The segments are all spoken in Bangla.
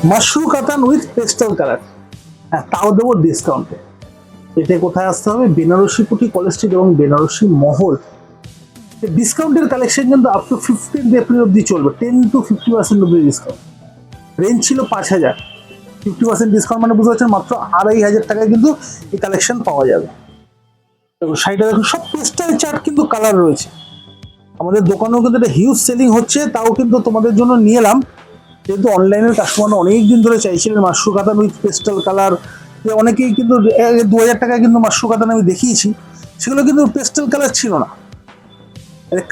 মাশরু কাতান উইথ পেস্টাল কালার, হ্যাঁ তাও দেবো ডিসকাউন্টে। এটা কোথায় আসতে হবে? বেনারসি কুটি, কলেজ স্ট্রিট এবং বেনারসি মহল। ডিসকাউন্টের কালেকশন কিন্তু আপ টু 15 এপ্রিল অব্দি চলবে, 10 to 50% অব্দি ডিসকাউন্ট। রেঞ্জ ছিল 5,000, 50% ডিসকাউন্ট মানে বুঝতে পারছেন মাত্র 2,500 টাকায় কিন্তু এই কালেকশন পাওয়া যাবে। দেখুন শাড়িটা দেখুন, সব পেস্টাল চার্ট কিন্তু কালার রয়েছে। আমাদের দোকানেও কিন্তু এটা হিউজ সেলিং হচ্ছে, তাও কিন্তু তোমাদের জন্য নিয়ে এলাম। যেহেতু অনলাইনের কাস্টমার অনেক দিন ধরে চাইছিলেন মাশরু কাতান উইথ পেস্টাল কালার, অনেকেই কিন্তু 2,000 টাকায় কিন্তু মাশরু কাতান আমি দেখিয়েছি, সেগুলো কিন্তু পেস্টাল কালার ছিল না।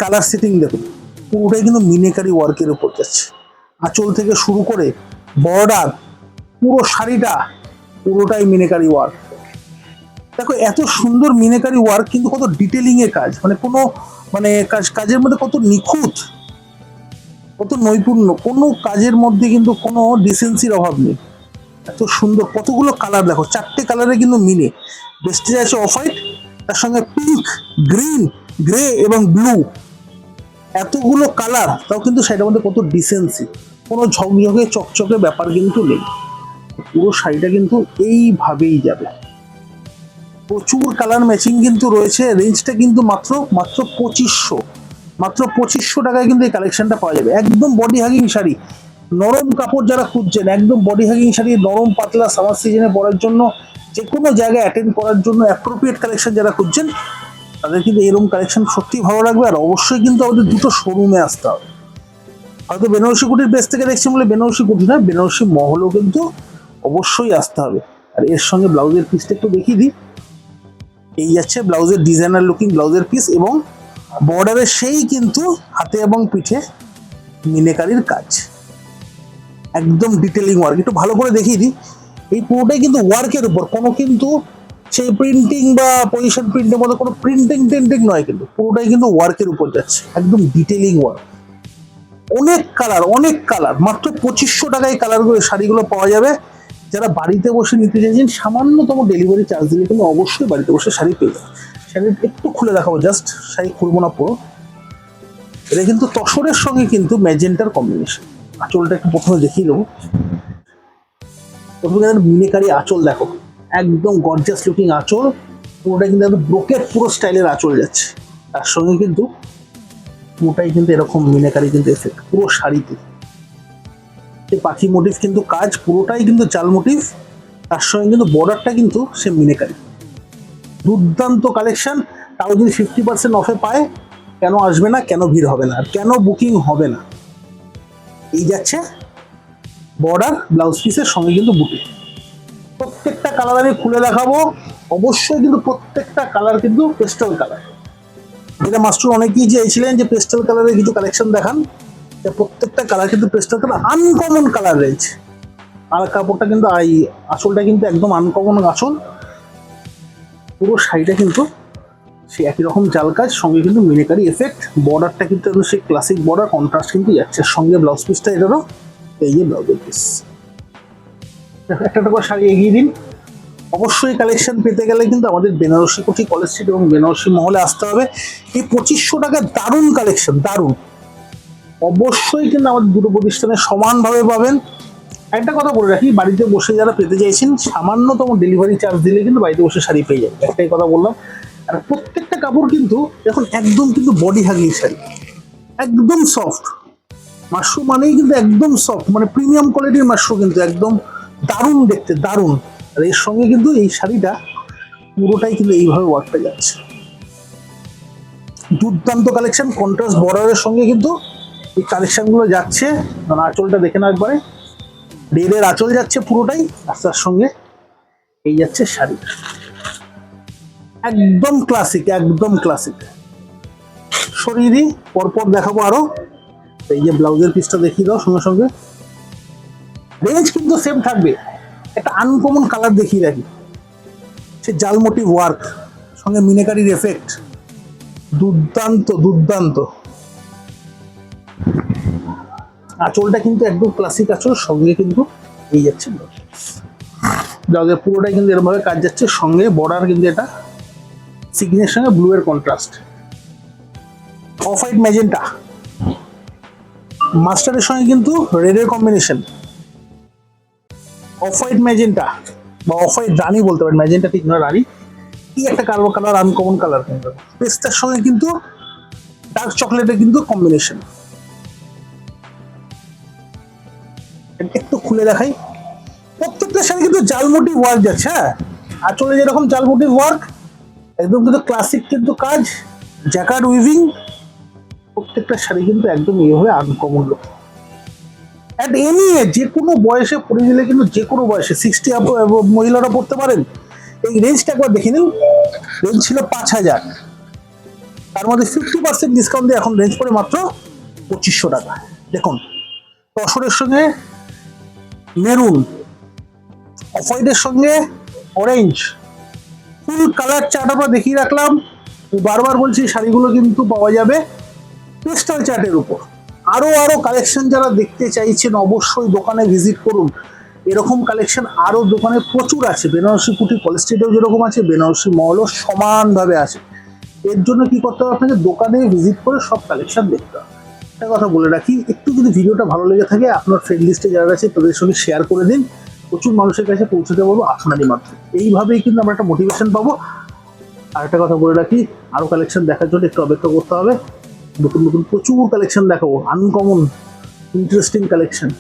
কালার সেটিং দেখুন, পুরোটাই কিন্তু মিনেকারি ওয়ার্কের উপর যাচ্ছে। আঁচল থেকে শুরু করে বর্ডার, পুরো শাড়িটা পুরোটাই মিনেকারি ওয়ার্ক। দেখো এত সুন্দর মিনেকারি ওয়ার্ক, কিন্তু কত ডিটেলিং এর কাজ, মানে কোনো মানে কাজের মধ্যে কত নিখুঁত, কত নৈপুণ্য, কোনো কাজের মধ্যে কিন্তু কোনো ডিসেন্সির অভাব নেই। এত সুন্দর কতগুলো কালার দেখো, 4টে কালারে কিন্তু মিলে। বেস্টে আছে অফ হোয়াইট, তার সঙ্গে পিঙ্ক, গ্রিন, গ্রে এবং ব্লু, এতগুলো কালার, তাও কিন্তু সেটার মধ্যে কত ডিসেন্সি, কোনো ঝকঝকে চকচকে ব্যাপার কিন্তু নেই। পুরো শাড়িটা কিন্তু এইভাবেই যাবে। প্রচুর কালার ম্যাচিং কিন্তু রয়েছে। রেঞ্জটা কিন্তু মাত্র 2500, মাত্র 2500 টাকায় কিন্তু এই কালেকশনটা পাওয়া যাবে। একদম বডি হাগিং শাড়ি, নরম কাপড় যারা খুঁজছেন, একদম বডি হাগিং শাড়ি, নরম পাতলা, সামার সিজনে পরার জন্য, যে কোনো জায়গায় অ্যাটেন্ড করার জন্য অ্যাপ্রোপ্রিয়েট কালেকশন যারা খুঁজছেন, তাদের কিন্তু এরকম কালেকশন সত্যি ভালো লাগবে। আর অবশ্যই কিন্তু আমাদের দুটো শোরুমে আসতে হবে। হয়তো বেনারসি কুটির বেস থেকে দেখছি বলে বেনারসি কুটি না, বেনারসি মহলও কিন্তু অবশ্যই আসতে হবে। আর এর সঙ্গে ব্লাউজের পিসটা একটু দেখিয়ে দিই। এই যাচ্ছে ব্লাউজের ডিজাইনার লুকিং ব্লাউজের পিস, এবং বর্ডারের সেই কিন্তু হাতে এবং পিঠে মিনেকারির কাজ, একদম ডিটেলিং ওয়ার্ক। একটু ভালো করে দেখিয়ে দিই, এই পুরোটাই কিন্তু ওয়ার্কের উপর, কোনো কিন্তু সেই প্রিন্টিং বা পজিশন প্রিন্টের মধ্যে কোনো প্রিন্টিং টেন্টিং নয়, কিন্তু পুরোটাই কিন্তু ওয়ার্কের উপর যাচ্ছে, একদম ডিটেলিং ওয়ার্ক। অনেক কালার, অনেক কালার, মাত্র 2500 টাকায় কালারগুলো শাড়িগুলো পাওয়া যাবে। যারা বাড়িতে বসে নিতে চাইছেন, সামান্যতম ডেলিভারি চার্জ দিলে কিন্তু অবশ্যই বাড়িতে বসে শাড়ি পেয়ে যাবে। শাড়ি একটু খুলে দেখাবো, জাস্ট শাড়ি খুলবো না পুরো। এটা কিন্তু তসরের সঙ্গে কিন্তু ম্যাজেন্টার কম্বিনেশন। আঁচলটা একটু প্রথমে দেখিয়ে দেবো। প্রথমে মিনেকারি আঁচল দেখো, একদম গর্জিয়াস লুকিং আঁচল, পুরোটা কিন্তু একদম ব্রোকেট পুরো স্টাইলের আঁচল যাচ্ছে। তার সঙ্গে কিন্তু পুরোটাই কিন্তু এরকম মিনেকারি কিন্তু এফেক্ট পুরো শাড়িতে। পাখি মোটিভ কিন্তু কাজ, পুরোটাই কিন্তু জাল মোটিভ, তার সঙ্গে কিন্তু বর্ডারটা কিন্তু সে মিনেকারি। দুর্দান্ত কালেকশন, তাও যদি 50% অফে পায়, কেন আসবে না, কেন ভিড় হবে না, আর কেন বুকিং হবে না। এই যাচ্ছে বর্ডার ব্লাউজ পিসের সঙ্গে কিন্তু বুটি। প্রত্যেকটা কালার আমি খুলে দেখাবো, অবশ্যই কিন্তু প্রত্যেকটা কালার কিন্তু পেস্টাল কালার। এটা মাস্টার অনেকেই চেয়েছিলেন যে পেস্টাল কালারের কিছু কালেকশন দেখান, প্রত্যেকটা কালার কিন্তু pastel colour, uncommon colour range. আর কাপড়টা কিন্তু এই আঁচলটা কিন্তু একদম আনকমন আঁচল, পুরো শাড়িটা কিন্তু সে একই রকম জাল কাজ, সঙ্গে কিন্তু মিনেকারি এফেক্ট। বর্ডারটা কিন্তু সেই ক্লাসিক বর্ডার কন্ট্রাস্ট কিন্তু যাচ্ছে, সঙ্গে ব্লাউজ পিসটা এটারও এই যে ব্লাউজের পিস। একটা করে শাড়ি এগিয়ে দিন। অবশ্যই কালেকশন পেতে গেলে কিন্তু আমাদের বেনারসি কুঠি, কলেজ স্ট্রিট এবং বেনারসি মহলে আসতে হবে। এই 2500 টাকার দারুণ কালেকশন, দারুণ। অবশ্যই কিন্তু আমাদের দুটো প্রতিষ্ঠানে সমানভাবে পাবেন। একটা কথা বলে রাখি, বাড়িতে বসে যারা পেতে চাইছেন, সামান্যতম ডেলিভারি চার্জ দিলে কিন্তু বাড়িতে বসে শাড়ি পেয়ে যাবেন, একটাই কথা বললাম। আর প্রত্যেকটা কাপড় কিন্তু এখন একদম কিন্তু বডি হাগিং শাড়ি, একদম সফট। মাশরু মানেই কিন্তু একদম সফট, মানে প্রিমিয়াম কোয়ালিটির মাশরু, কিন্তু একদম দারুণ দেখতে, দারুণ। আর এর সঙ্গে কিন্তু এই শাড়িটা পুরোটাই কিন্তু এইভাবে ওয়ার্কটা যাচ্ছে। দুর্দান্ত কালেকশন, কন্ট্রাস্ট বর্ডারের সঙ্গে কিন্তু এই কালেকশনগুলো যাচ্ছে। মানে আঁচলটা দেখে নাও একবারে, রেলের আঁচল যাচ্ছে পুরোটাই, আর তার সঙ্গে এই যাচ্ছে শাড়ি, একদম ক্লাসিক, একদম ক্লাসিক। সরিয়ে দিই, পরপর দেখাবো আরো। এই যে ব্লাউজের পিসটা দেখিয়ে দাও সঙ্গে সঙ্গে। রেঞ্জ কিন্তু সেম থাকবে। একটা আনকমন কালার দেখিয়ে রাখি, সে জাল মোটিভ ওয়ার্ক, সঙ্গে মিনেকারির এফেক্ট, দুর্দান্ত, দুর্দান্ত। আঁচলটা কিন্তু একদম ক্লাসিক আঁচল, সঙ্গে কিন্তু এই যাচ্ছে ব্লাউজের পুরোটাই কিন্তু এরকম ভাবে কাজ যাচ্ছে, সঙ্গে বর্ডার কিন্তু এটা সিগনের সঙ্গে ব্লু এর কন্ট্রাস্ট। অফ হোয়াইট ম্যাজেন্টা, মাস্টারের সঙ্গে কিন্তু রেডের কম্বিনেশন, অফ হোয়াইট ম্যাজেন্টা বা অফ হোয়াইট রানি বলতে পারেন, ম্যাজেন্টা ঠিক নয়, রানি। কি একটা কালো কালার, আনকমন কালার কিন্তু। পেস্তার সঙ্গে কিন্তু ডার্ক চকলেটের কিন্তু কম্বিনেশন। একটু খুলে দেখাই, প্রত্যেকটা শাড়ি কিন্তু জালমুটি ওয়ার্ক যাচ্ছে। হ্যাঁ, আঁচলে যেরকম জালমুটি ওয়ার্ক, একদম কিন্তু ক্লাসিক কিন্তু কাজ, জ্যাকার্ড উইভিং, প্রত্যেকটা শাড়ি কিন্তু একদম এইভাবে uncommon look. At any age, যে কোনো বয়সে পরে দিলে কিন্তু, যে কোনো বয়সে 60 আপ মহিলারা পড়তে পারেন। এই রেঞ্জটা একবার দেখে নিন, রেঞ্জ ছিল 5,000, তার মধ্যে 50% ডিসকাউন্ট দিয়ে এখন রেঞ্জ পড়ে মাত্র 2500 টাকা। দেখুন, তসরের সঙ্গে মেরুন, অফ হোয়াইটের সঙ্গে অরেঞ্জ, ফুল কালার চার্ট আমরা দেখিয়ে রাখলাম। বারবার বলছি, শাড়িগুলো কিন্তু পাওয়া যাবে পেস্টাল চার্টের উপর। আরো কালেকশন যারা দেখতে চাইছেন অবশ্যই দোকানে ভিজিট করুন। এরকম কালেকশন আরো দোকানে প্রচুর আছে। বেনারসি পুঁটি কলেজ স্ট্রিটেও যেরকম আছে, বেনারসি মলও সমানভাবে আছে। এর জন্য কি করতে হবে, আপনাকে দোকানে ভিজিট করে সব কালেকশন দেখতে হবে। একটা কথা বলে রাখি, একটু যদি ভিডিওটা ভালো লেগে থাকে, আপনার ফ্রেন্ড লিস্টে যারা আছে তাদের সঙ্গে শেয়ার করে দিন। প্রচুর মানুষের কাছে পৌঁছতে পারবো আপনারই মাধ্যমে। এইভাবেই কিন্তু আমরা একটা মোটিভেশন পাবো। আর একটা কথা বলে রাখি, আরো কালেকশন দেখার জন্য একটু অপেক্ষা করতে হবে। নতুন নতুন প্রচুর কালেকশন দেখাবো, আনকমন ইন্টারেস্টিং কালেকশন।